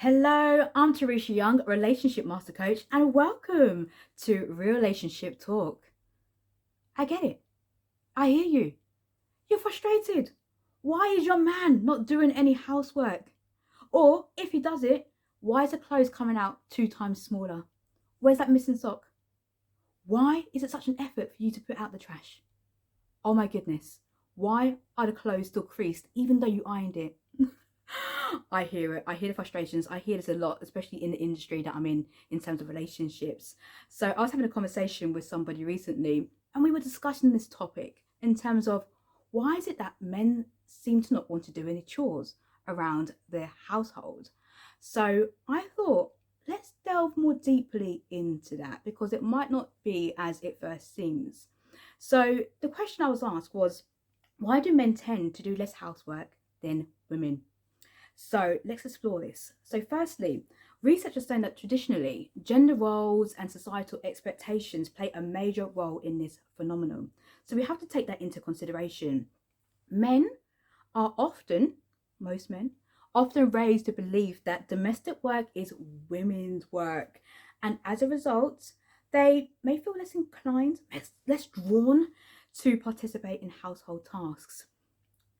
Hello, I'm Teresha Young, relationship master coach, and welcome to Real-ationship Talk. I get it. I hear you. You're frustrated. Why is your man not doing any housework? Or if he does it, why is the clothes coming out 2 times smaller? Where's that missing sock? Why is it such an effort for you to put out the trash? Oh my goodness. Why are the clothes still creased even though you ironed it? I hear it. I hear the frustrations. I hear this a lot, especially in the industry that I'm in terms of relationships. So I was having a conversation with somebody recently, and we were discussing this topic in terms of why is it that men seem to not want to do any chores around their household. So I thought, let's delve more deeply into that because it might not be as it first seems. So the question I was asked was, why do men tend to do less housework than women? So let's explore this. So firstly, research has shown that traditionally, gender roles and societal expectations play a major role in this phenomenon. So we have to take that into consideration. Men are often, most men, often raised to believe that domestic work is women's work. And as a result, they may feel less inclined, less drawn to participate in household tasks.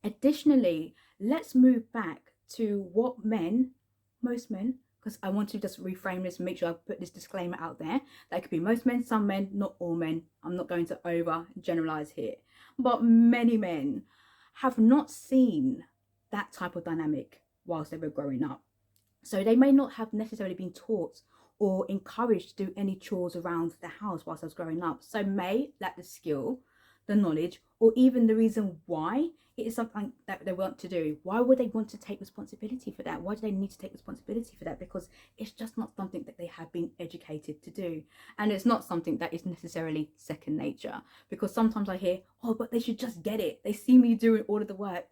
Additionally, let's move back to what men, most men, because I want to just reframe this and make sure I put this disclaimer out there. That could be most men, some men, not all men. I'm not going to over generalize here. But many men have not seen that type of dynamic whilst they were growing up. So they may not have necessarily been taught or encouraged to do any chores around the house whilst I was growing up. So may lack the skill, the knowledge, or even the reason why it is something that they want to do. Why would they want to take responsibility for that? Why do they need to take responsibility for that? Because it's just not something that they have been educated to do. And it's not something that is necessarily second nature. Because sometimes I hear, oh, but they should just get it. They see me doing all of the work.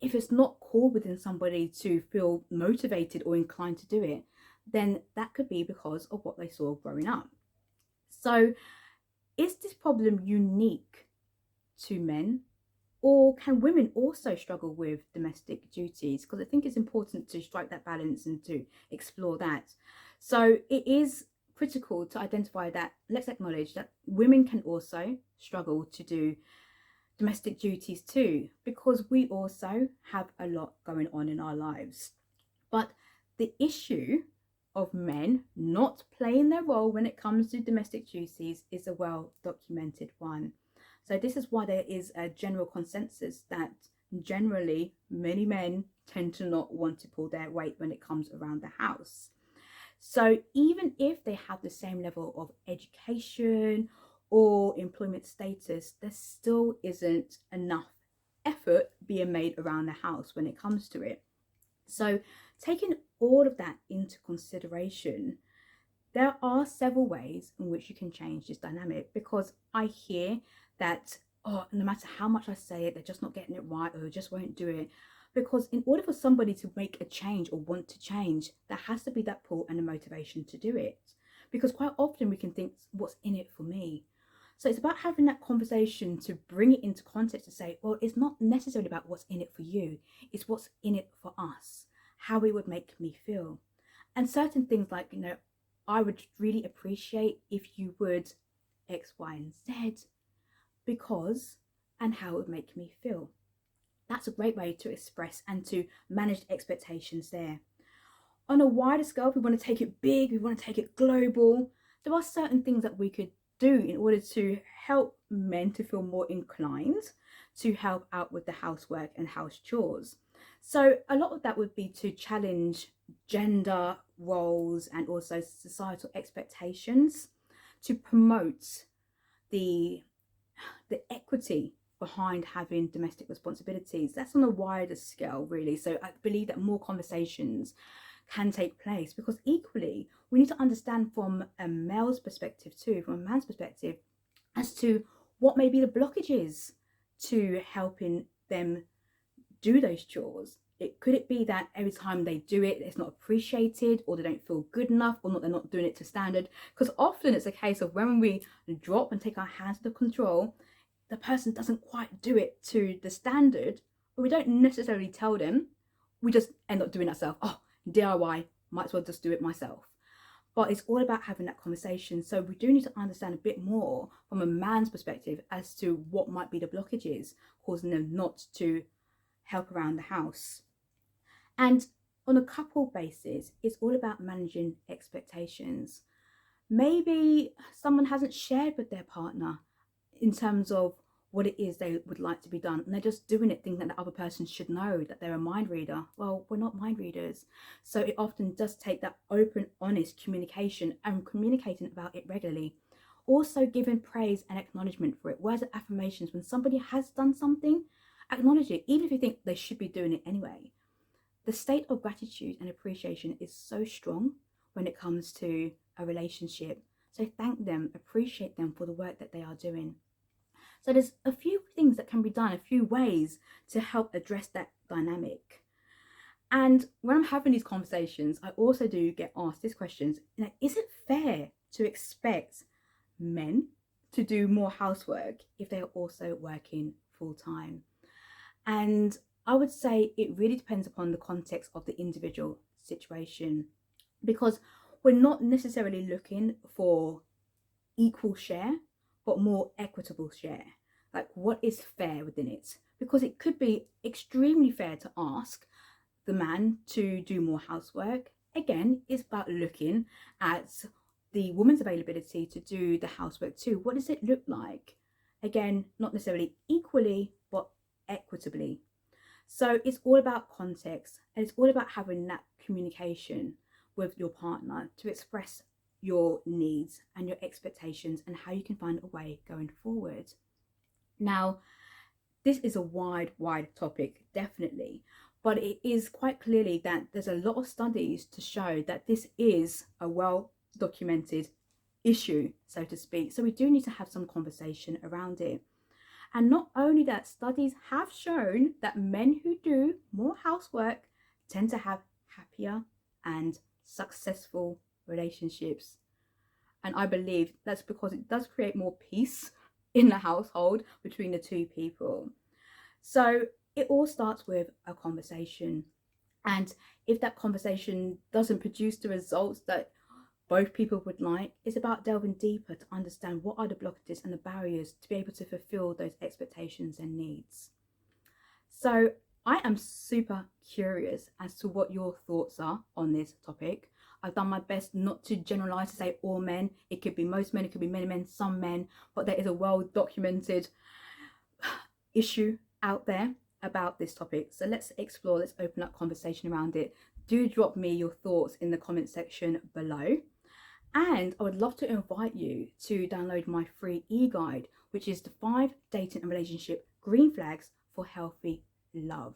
If it's not core within somebody to feel motivated or inclined to do it, then that could be because of what they saw growing up. So is this problem unique to men, or can women also struggle with domestic duties? Because I think it's important to strike that balance and to explore that. So it is critical to identify that, let's acknowledge that women can also struggle to do domestic duties too, because we also have a lot going on in our lives. But the issue of men not playing their role when it comes to domestic duties is a well documented one. So this is why there is a general consensus that generally many men tend to not want to pull their weight when it comes around the house. So even if they have the same level of education or employment status, there still isn't enough effort being made around the house when it comes to it. So taking all of that into consideration, there are several ways in which you can change this dynamic, because I hear that, oh, no matter how much I say it, they're just not getting it right, or they just won't do it. Because in order for somebody to make a change or want to change, there has to be that pull and the motivation to do it. Because quite often we can think, what's in it for me? So it's about having that conversation to bring it into context to say, well, it's not necessarily about what's in it for you. It's what's in it for us, how it would make me feel. And certain things like, I would really appreciate if you would X, Y, and Z because, and how it would make me feel. That's a great way to express and to manage expectations there. On a wider scale, if we want to take it big, we want to take it global, there are certain things that we could do in order to help men to feel more inclined to help out with the housework and house chores. So a lot of that would be to challenge gender roles and also societal expectations, to promote the equity behind having domestic responsibilities. That's on a wider scale, really. So I believe that more conversations can take place, because equally we need to understand from a male's perspective too, from a man's perspective, as to what may be the blockages to helping them do those chores. Could it be that every time they do it, it's not appreciated, or they don't feel good enough, or they're not doing it to standard? Because often it's a case of when we drop and take our hands to the control, the person doesn't quite do it to the standard, but we don't necessarily tell them. We just end up doing it ourselves. Oh, DIY, might as well just do it myself. But it's all about having that conversation. So we do need to understand a bit more from a man's perspective as to what might be the blockages causing them not to help around the house. And on a couple basis, it's all about managing expectations. Maybe someone hasn't shared with their partner in terms of what it is they would like to be done, and they're just doing it thinking that the other person should know that they're a mind reader. Well, we're not mind readers. So it often does take that open, honest communication and communicating about it regularly. Also giving praise and acknowledgement for it. Words of affirmations. When somebody has done something, acknowledge it, even if you think they should be doing it anyway. The state of gratitude and appreciation is so strong when it comes to a relationship. So thank them, appreciate them for the work that they are doing. So there's a few things that can be done, a few ways to help address that dynamic. And when I'm having these conversations, I also do get asked these questions. Is it fair to expect men to do more housework if they are also working full time? And I would say it really depends upon the context of the individual situation, because we're not necessarily looking for equal share, but more equitable share. Like, what is fair within it? Because it could be extremely fair to ask the man to do more housework. Again, it's about looking at the woman's availability to do the housework too. What does it look like? Again, not necessarily equally, but equitably. So it's all about context, and it's all about having that communication with your partner to express your needs and your expectations and how you can find a way going forward. Now, this is a wide topic, definitely, but it is quite clearly that there's a lot of studies to show that this is a well documented issue, so to speak. So we do need to have some conversation around it. And not only that, studies have shown that men who do more housework tend to have happier and successful relationships. And I believe that's because it does create more peace in the household between the two people. So it all starts with a conversation. And if that conversation doesn't produce the results that both people would like, it's about delving deeper to understand what are the blockages and the barriers to be able to fulfill those expectations and needs. So I am super curious as to what your thoughts are on this topic. I've done my best not to generalize to say all men. It could be most men, it could be many men, some men, but there is a well documented issue out there about this topic. So let's explore, let's open up conversation around it. Do drop me your thoughts in the comment section below. And I would love to invite you to download my free e-guide, which is the 5 dating and relationship green flags for healthy love.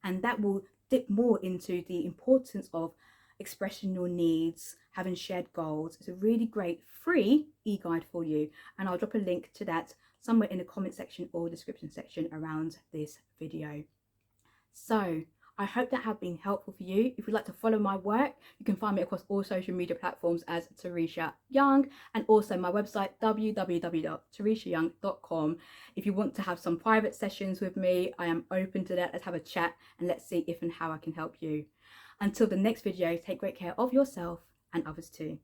And that will dip more into the importance of expressing your needs, having shared goals. It's a really great free e-guide for you. And I'll drop a link to that somewhere in the comment section or description section around this video. So I hope that have been helpful for you. If you'd like to follow my work, you can find me across all social media platforms as Teresha Young, and also my website www.tereshayoung.com. If you want to have some private sessions with me, I am open to that. Let's have a chat and let's see if and how I can help you. Until the next video, take great care of yourself and others too.